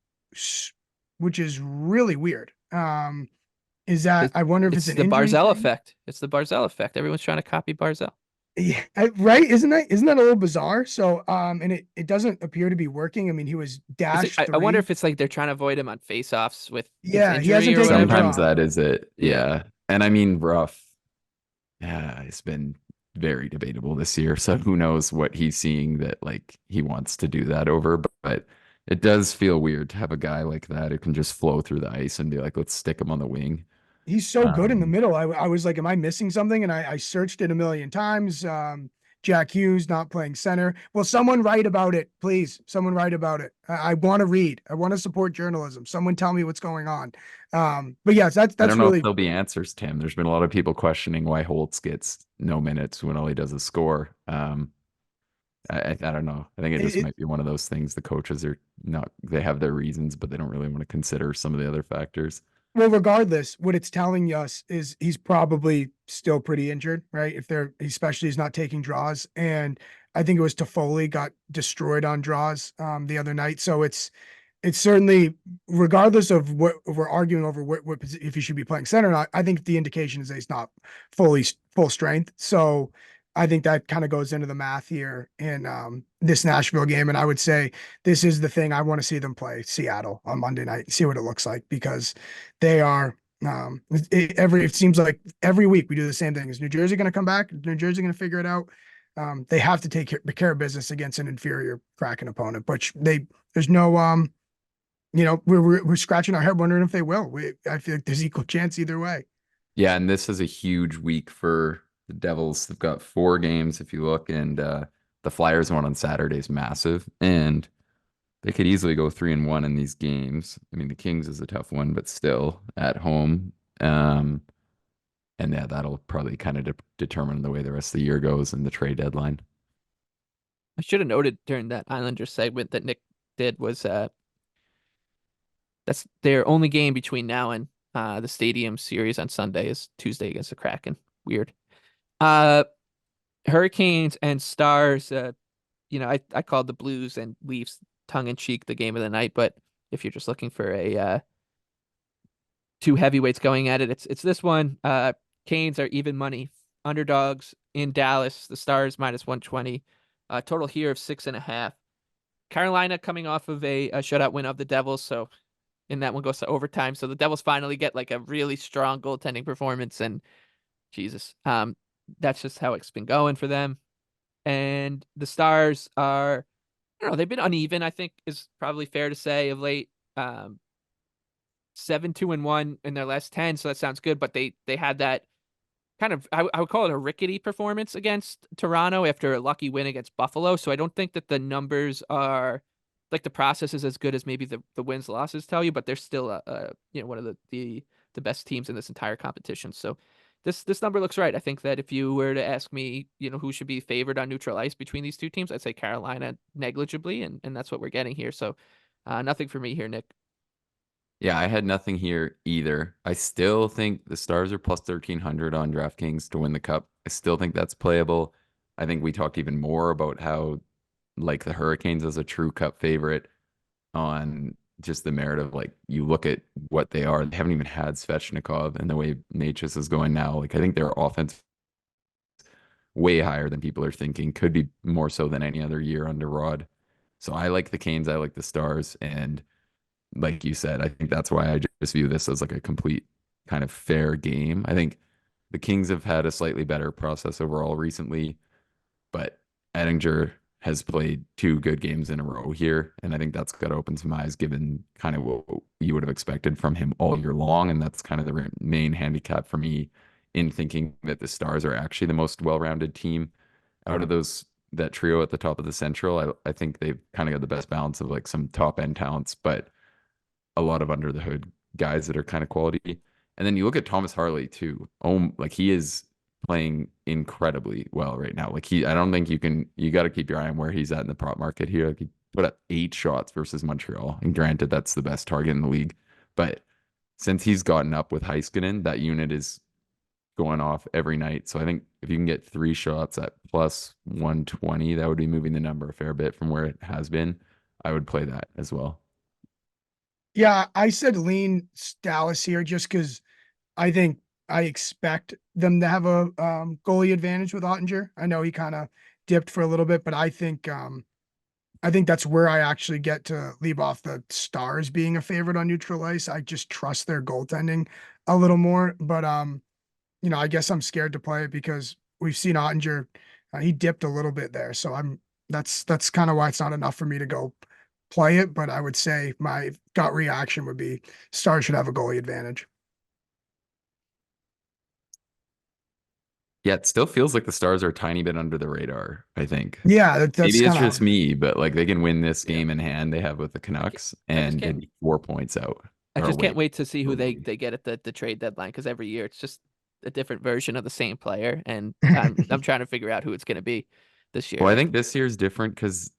which is really weird. Is that, It, I wonder if it's it's an the injury Barzell thing? effect. It's the Barzell effect. Everyone's trying to copy Barzell. Yeah, right. Isn't that a little bizarre? So, and it doesn't appear to be working. I mean, he was Is it? dash I wonder three. if it's like they're trying to avoid him on faceoffs with his Yeah, he injury hasn't or taken a whatever. sometimes draw. that is it. Yeah. Yeah. And I mean, rough. Yeah, it's been very debatable this year. So who knows what he's seeing that like he wants to do that over. But it does feel weird to have a guy like that who can just flow through the ice and be like, let's stick him on the wing. He's so good in the Um, middle. I was like, am I missing something? And I searched it a million times. Jack Hughes not playing center. Well, someone write about it, please. Someone write about it. I want to read. I want to support journalism. Someone tell me what's going on. But yes, I that's don't know if really. there'll be answers, Tim. There's been a lot of people questioning why Holtz gets no minutes when all he does is score. I don't know. I think it just It, might be one of those things. The coaches are not, they have their reasons, but they don't really want to consider some of the other factors. Well, regardless, what it's telling us is he's probably still pretty injured, right? If they're, especially he's not taking draws. And I think it was Toffoli got destroyed on draws the other night. So it's certainly, regardless of what we're arguing over, if he should be playing center or not, I think the indication is that he's not full strength. So I think that kind of goes into the math here in this Nashville game. And I would say this is the thing I want to see them play Seattle on Monday night, see what it looks like, because they are it seems like every week we do the same thing. Is New Jersey going to come back? Is New Jersey going to figure it out? They have to take care of business against an inferior Kraken opponent, but there's no we're scratching our head wondering if they will. I feel like there's equal chance either way. Yeah, and this is a huge week for the Devils. They've got 4 games if you look, and the Flyers one on Saturday is massive, and they could easily go 3-1 in these games. I mean, the Kings is a tough one, but still at home. And yeah, that'll probably kind of determine the way the rest of the year goes and the trade deadline. I should have noted during that Islanders segment that Nick did was that's their only game between now and the Stadium series on Sunday is Tuesday against the Kraken. Weird. Uh, Hurricanes and Stars. I called the Blues and Leafs tongue in cheek the game of the night, but if you're just looking for a two heavyweights going at it, it's this one. Canes are even money underdogs in Dallas. The Stars -120. Total here of 6.5. Carolina coming off of a shutout win of the Devils, so and that one goes to overtime. So the Devils finally get like a really strong goaltending performance, and Jesus, that's just how it's been going for them. And the Stars are, I don't know, they've been uneven, I think is probably fair to say of late. 7-2-1 in their last 10, so that sounds good. But they had that kind of, I would call it a rickety performance against Toronto after a lucky win against Buffalo. So I don't think that the numbers are like the process is as good as maybe the wins losses tell you, but they're still one of the best teams in this entire competition. So this number looks right. I think that if you were to ask me, who should be favored on neutral ice between these two teams, I'd say Carolina negligibly, and that's what we're getting here. So nothing for me here, Nick. Yeah, I had nothing here either. I still think the Stars are plus 1,300 on DraftKings to win the cup. I still think that's playable. I think we talked even more about how, like, the Hurricanes as a true cup favorite on just the merit of, like, you look at what they are. They haven't even had Svechnikov, and the way Natchez is going now. Like, I think their offense way higher than people are thinking. Could be more so than any other year under Rod. So I like the Canes. I like the Stars, and like you said, I think that's why I just view this as like a complete kind of fair game. I think the Kings have had a slightly better process overall recently, but Ettinger has played 2 good games in a row here. And I think that's got to open some eyes given kind of what you would have expected from him all year long. And that's kind of the main handicap for me in thinking that the Stars are actually the most well-rounded team out of that trio at the top of the Central. I think they've kind of got the best balance of like some top end talents, but a lot of under the hood guys that are kind of quality. And then you look at Thomas Harley too. Oh, like he is playing incredibly well right now. Like I don't think you got to keep your eye on where he's at in the prop market here. Like he put up 8 shots versus Montreal. And granted, that's the best target in the league. But since he's gotten up with Heiskanen, that unit is going off every night. So I think if you can get 3 shots at plus 120, that would be moving the number a fair bit from where it has been. I would play that as well. Yeah, I said lean Dallas here just because I think I expect them to have a goalie advantage with Ottinger. I know he kind of dipped for a little bit, but I think that's where I actually get to leave off the Stars being a favorite on neutral ice. I just trust their goaltending a little more, but I guess I'm scared to play it because we've seen Ottinger, he dipped a little bit there, so that's kind of why it's not enough for me to go play it. But I would say my gut reaction would be Stars should have a goalie advantage. Yeah, it still feels like the Stars are a tiny bit under the radar, I think. Yeah, that's Maybe it's kind just of me, but like they can win this game in hand they have with the Canucks and they'd be 4 points out. I or just can't away wait to see who from the they lead. get at the trade deadline, because every year it's just a different version of the same player, and I'm trying to figure out who it's going to be this year. Well, I think this year is different because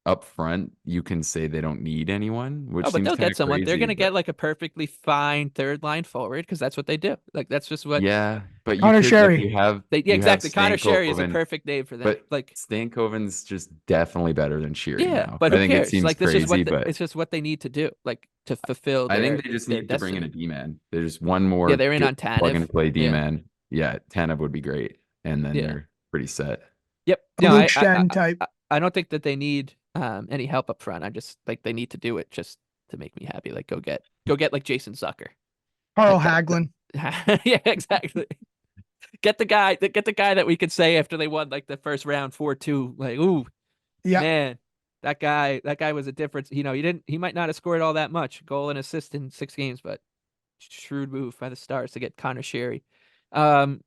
up front you can say they don't need anyone, which Oh, but seems they'll kind get of someone. They're crazy. going to get But like a perfectly fine third line forward, because that's what they do. Like that's just what yeah, but you Connor could like Sherry. they. Yeah, you have exactly. Connor Sherry is a Stankoven, perfect name for them. but Like, Stankoven's just definitely better than Sheary yeah, now. but I who think it cares? seems Like this is crazy, what but it's just what they need to do, like to fulfill I their think they just their need to bring in a destiny. D-man. There's one Yeah, more they're in good on plug Tanev. and play Yeah, D-man. Yeah, Tanev would be great. And then yeah. they're pretty set. Yep. A No, Luke Schenn type. I don't think that they need any help up front. I just like they need to do it just to make me happy. Like go get like Jason Zucker. Carl Like Hagelin. yeah, exactly. Get the guy that we could say after they won like the first round 4-2, like, ooh, Yeah, man, that guy was a difference. He might not have scored all that much, goal and assist in 6 games, but shrewd move by the Stars to get Connor Sherry. Um,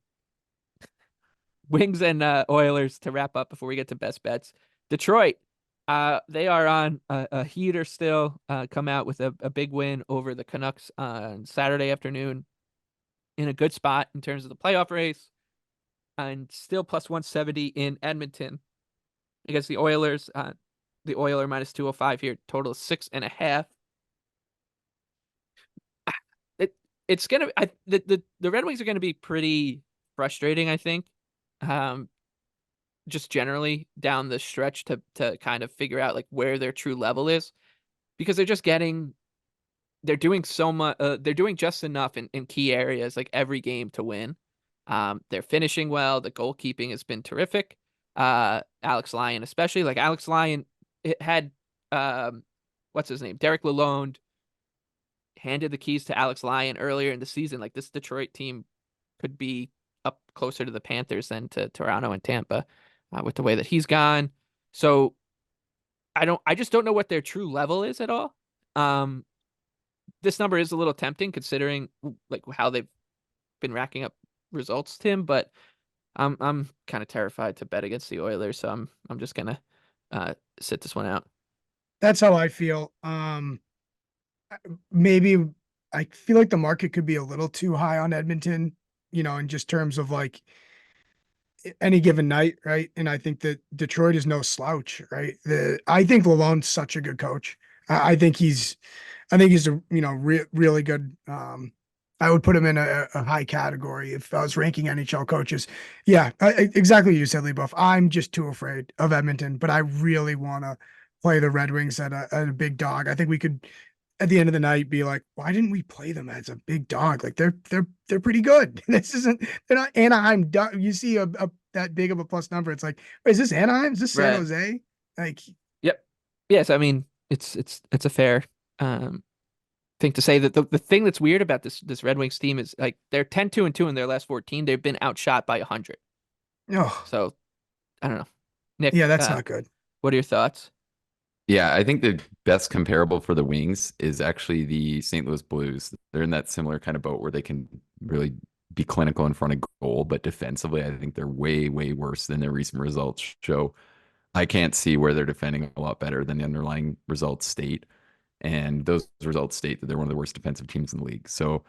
Wings and Oilers to wrap up before we get to best bets. Detroit, they are on a heater still. Come out with a big win over the Canucks on Saturday afternoon, in a good spot in terms of the playoff race, and still plus 170 in Edmonton against the Oilers. The Oiler minus 205 here, total of 6.5. It's gonna the Red Wings are gonna be pretty frustrating, I think. Um, just generally down the stretch to kind of figure out like where their true level is, because they're doing so much, they're doing just enough in key areas like every game to win. They're finishing well. The goalkeeping has been terrific. Alex Lyon, especially, like Alex Lyon, it had what's his name? Derek Lalonde handed the keys to Alex Lyon earlier in the season. Like this Detroit team could be up closer to the Panthers than to Toronto and Tampa, with the way that he's gone. So I just don't know what their true level is at all. This number is a little tempting considering like how they've been racking up results, Tim, but I'm kind of terrified to bet against the Oilers, so I'm just gonna sit this one out. that's how I feel. Maybe I feel like the market could be a little too high on Edmonton, in just terms of like any given night, right? And I think that Detroit is no slouch, right? I think Lalonde's such a good coach. I think he's a really good. I would put him in a high category if I was ranking NHL coaches. Yeah, exactly what you said, Leboff. I'm just too afraid of Edmonton, but I really want to play the Red Wings at a big dog. I think we could, at the end of the night, be like, why didn't we play them as a big dog? Like they're pretty good. They're not Anaheim. You see that big of a plus number. It's like, wait, is this Anaheim? Is this San Right. Jose? Like, Yep. Yes, I mean it's a fair thing to say. That the thing that's weird about this Red Wings team is like they're 10-2-2 in their last 14. They've been outshot by 100. oh, So I don't know. Nick, yeah, that's not good. what are your thoughts? Yeah, I think the best comparable for the Wings is actually the St. Louis Blues. They're in that similar kind of boat where they can really be clinical in front of goal, but defensively, I think they're way, way worse than their recent results show. I can't see where they're defending a lot better than the underlying results state. and those results state that they're one of the worst defensive teams in the league. So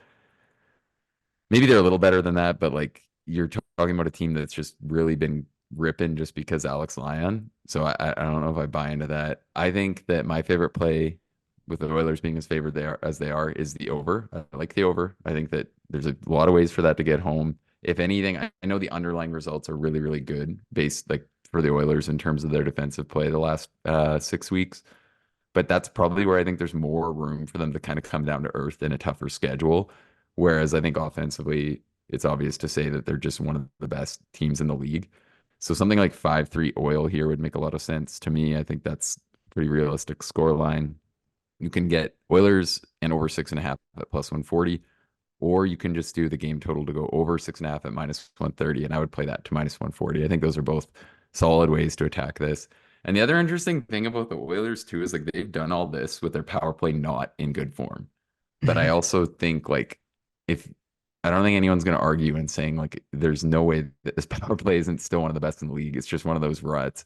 maybe they're a little better than that, but like you're talking about a team that's just really been ripping just because Alex Lyon. So I don't know if I buy into that. I think that my favorite play, with the Oilers being as favored they are, is the over. I like the over. I think that there's a lot of ways for that to get home. If anything, I know the underlying results are really, really good based like for the Oilers in terms of their defensive play the last 6 weeks. But that's probably where I think there's more room for them to kind of come down to earth in a tougher schedule. Whereas I think offensively, it's obvious to say that they're just one of the best teams in the league. So something like 5-3 Oil here would make a lot of sense to me. I think that's a pretty realistic score line. You can get Oilers and over 6.5 at plus 140, or you can just do the game total to go over 6.5 at minus 130, and I would play that to minus 140. I think those are both solid ways to attack this. And the other interesting thing about the Oilers too is like they've done all this with their power play not in good form. But I also think like if I don't think anyone's going to argue in saying like there's no way that this power play isn't still one of the best in the league. It's just one of those ruts.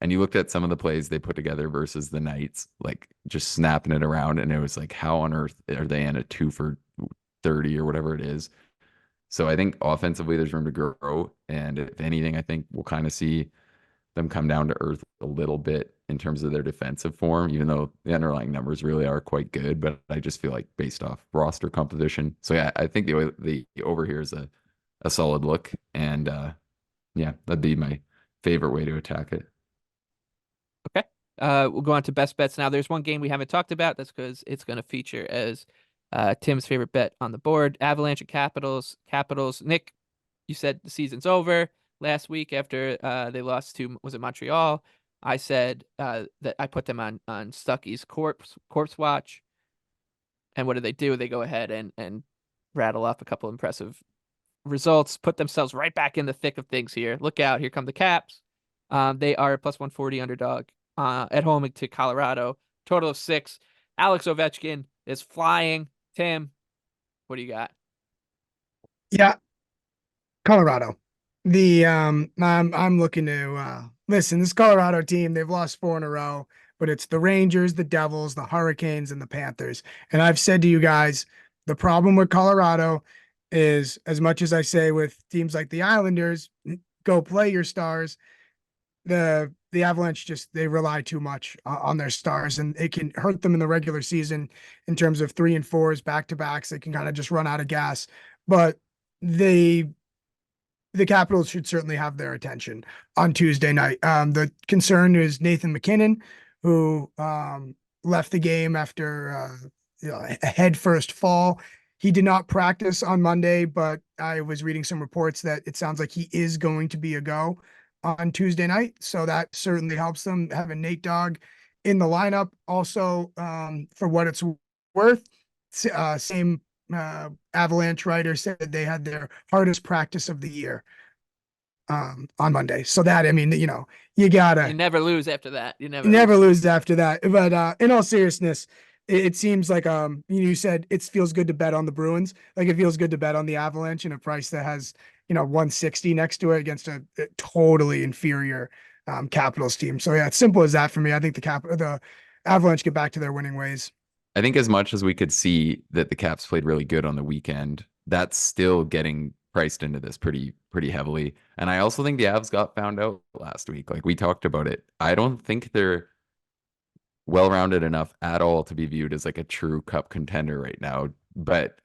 And you looked at some of the plays they put together versus the Knights, like just snapping it around, and it was like, how on earth are they in a 2 for 30 or whatever it is? So I think offensively there's room to grow, and if anything, I think we'll kind of see them come down to earth a little bit in terms of their defensive form, even though the underlying numbers really are quite good. But I just feel like based off roster composition. So yeah, I think the over here is a solid look, and yeah, that'd be my favorite way to attack it. Okay. We'll go on to best bets now. There's one game we haven't talked about. That's because it's going to feature as Tim's favorite bet on the board. Avalanche and Capitals. Capitals. Nick, you said the season's over last week after they lost to, was it Montreal? I said that I put them on Stuckey's corpse watch. And what do? They go ahead and rattle off a couple impressive results, put themselves right back in the thick of things here. Look out. Here come the Caps. They are a plus 140 underdog at home to Colorado. Total of 6. Alex Ovechkin is flying. Tim, what do you got? Yeah, Colorado. I'm looking to listen, this Colorado team, they've lost 4 in a row, but it's the Rangers, the Devils, the Hurricanes, and the Panthers. And I've said to you guys, the problem with Colorado is, as much as I say with teams like the Islanders, go play your stars, the Avalanche just, they rely too much on their stars, and it can hurt them in the regular season in terms of 3 and 4s, back-to-backs. They can kind of just run out of gas. But the Capitals should certainly have their attention on Tuesday night. The concern is Nathan MacKinnon, who left the game after a head-first fall. He did not practice on Monday, but I was reading some reports that it sounds like he is going to be a go on Tuesday night. So that certainly helps them, having Nate Dogg in the lineup. Also, for what it's worth, same Avalanche writer said they had their hardest practice of the year on Monday. So that, I mean, you gotta, You never lose after that. You never lose after that. But in all seriousness, it seems like you said it feels good to bet on the Bruins. Like it feels good to bet on the Avalanche in a price that has 160 next to it against a totally inferior Capitals team. So yeah, it's simple as that for me. I think the Avalanche get back to their winning ways. I think as much as we could see that the Caps played really good on the weekend, that's still getting priced into this pretty heavily. And I also think the Avs got found out last week. Like we talked about it. I don't think they're well-rounded enough at all to be viewed as like a true cup contender right now. But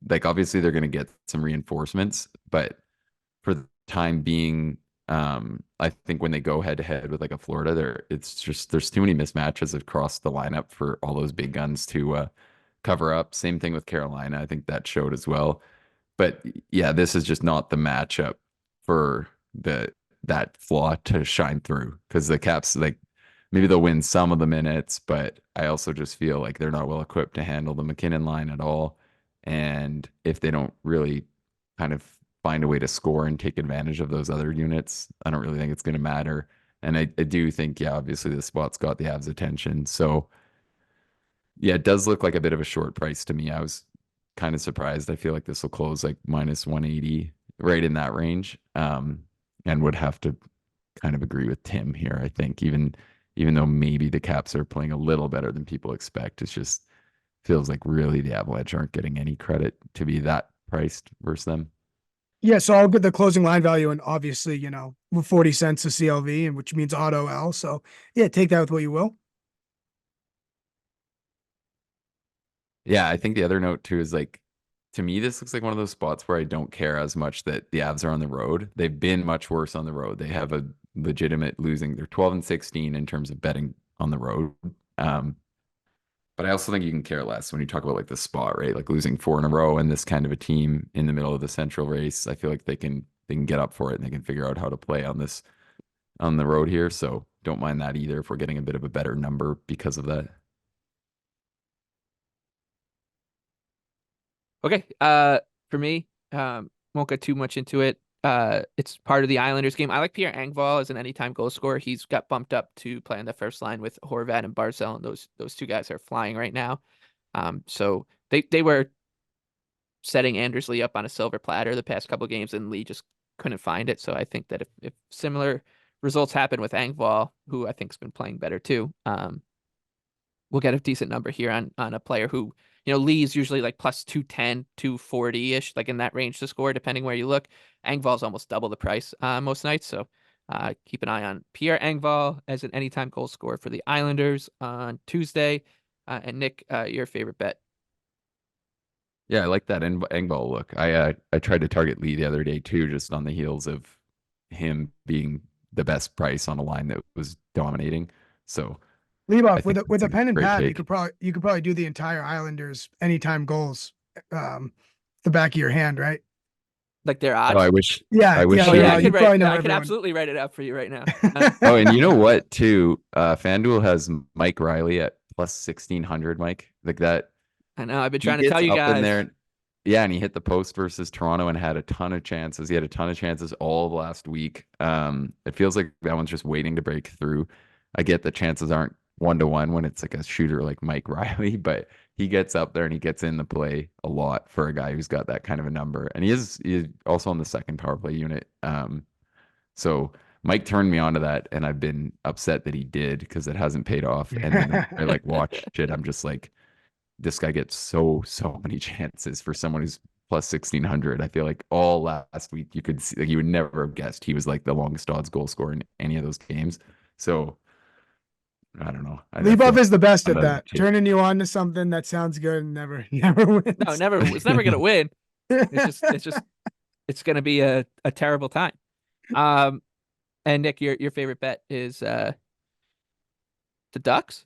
like obviously they're going to get some reinforcements, but for the time being, I think when they go head to head with like a Florida, there's too many mismatches across the lineup for all those big guns to cover up. Same thing with Carolina. I think that showed as well. But yeah, this is just not the matchup for that flaw to shine through, because the Caps, like maybe they'll win some of the minutes, but I also just feel like they're not well equipped to handle the MacKinnon line at all. And if they don't really kind of find a way to score and take advantage of those other units, I don't really think it's going to matter. And I do think, yeah, obviously the spot's got the Avs' attention. So yeah, it does look like a bit of a short price to me. I was kind of surprised. I feel like this will close like minus 180, right in that range. And would have to kind of agree with Tim here. I think even even though maybe the Caps are playing a little better than people expect. It's just feels like really the Avalanche aren't getting any credit to be that priced versus them. Yeah, so I'll get the closing line value, and obviously, 40 cents a CLV, and which means auto L. So yeah, take that with what you will. Yeah, I think the other note too is like, to me, this looks like one of those spots where I don't care as much that the Avs are on the road. They've been much worse on the road. They have a legitimate losing. They're 12-16 in terms of betting on the road. Um, but I also think you can care less when you talk about like the spot, right? Like losing 4 in a row and this kind of a team in the middle of the Central race. I feel like they can get up for it and they can figure out how to play on this on the road here. So don't mind that either if we're getting a bit of a better number because of that. Okay. For me, won't get too much into it. It's part of the Islanders game. I like Pierre Engvall as an anytime goal scorer. He's got bumped up to play on the first line with Horvat and Barzal, and those two guys are flying right now. So they were setting Anders Lee up on a silver platter the past couple games, and Lee just couldn't find it. So I think that if similar results happen with Engvall, who I think's been playing better too, we'll get a decent number here on a player who, Lee is usually like plus 210, 240-ish, like in that range to score, depending where you look. Engvall's almost double the price most nights. So keep an eye on Pierre Engvall as an anytime goal scorer for the Islanders on Tuesday. And Nick, your favorite bet. Yeah, I like that Engvall look. I tried to target Lee the other day too, just on the heels of him being the best price on a line that was dominating. So Leave I off with think with it's a a pen and great pad. take. You could probably do the entire Islanders anytime goals, the back of your hand, right? Like their Oh, odds? Yeah, I wish yeah. Oh you yeah, I Well, would. you could write. probably know I could everyone. absolutely write it up for you right now. Oh, and you know what too? FanDuel has Mike Riley at plus 1,600, Mike. Like that. I know. I've been He trying to tell gets you up in guys. there. Yeah, and he hit the post versus Toronto and had a ton of chances. He had a ton of chances all of last week. It feels like that one's just waiting to break through. I get the chances aren't 1-to-1 when it's like a shooter like Mike Riley, but he gets up there and he gets in the play a lot for a guy who's got that kind of a number. And he's also on the second power play unit. So Mike turned me onto that, and I've been upset that he did because it hasn't paid off. And then the more I like watch it, I'm just like, this guy gets so many chances for someone who's plus 1,600. I feel like all last week you could see, like, you would never have guessed he was like the longest odds goal scorer in any of those games. So I don't know. I Leibov feel is the best at I'm a that. Turning you on to something that sounds good and never never No, wins. never. It's never gonna win. It's gonna be a terrible time. And Nick, your favorite bet is the Ducks.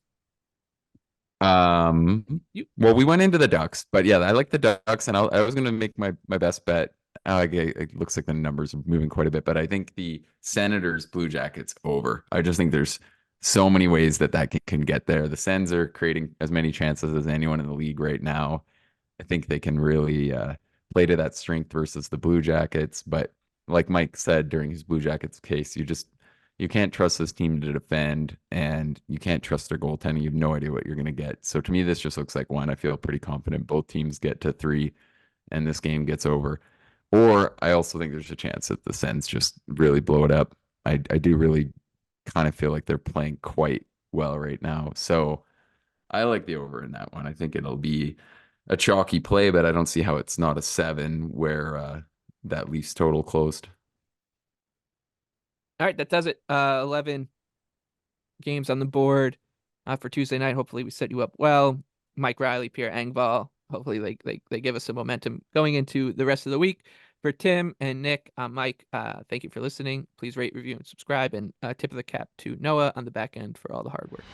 You Well, we went into the Ducks, but yeah, I like the Ducks, and I was gonna make my best bet. It looks like the numbers are moving quite a bit, but I think the Senators Blue Jackets over. I just think there's so many ways that can get there. The Sens are creating as many chances as anyone in the league right now. I think they can really play to that strength versus the Blue Jackets. But like Mike said during his Blue Jackets case, you can't trust this team to defend, and you can't trust their goaltending. You have no idea what you're going to get. So to me, this just looks like one. I feel pretty confident both teams get to 3, and this game gets over. Or I also think there's a chance that the Sens just really blow it up. I do really kind of feel like they're playing quite well right now. So I like the over in that one. I think it'll be a chalky play, but I don't see how it's not a 7 where that Leafs total closed. all right? That does it. 11 games on the board for Tuesday night. Hopefully, we set you up well. Mike Riley, Pierre Engvall. Hopefully, they give us some momentum going into the rest of the week. For Tim and Nick, I'm Mike. Thank you for listening. Please rate, review, and subscribe. And tip of the cap to Noah on the back end for all the hard work.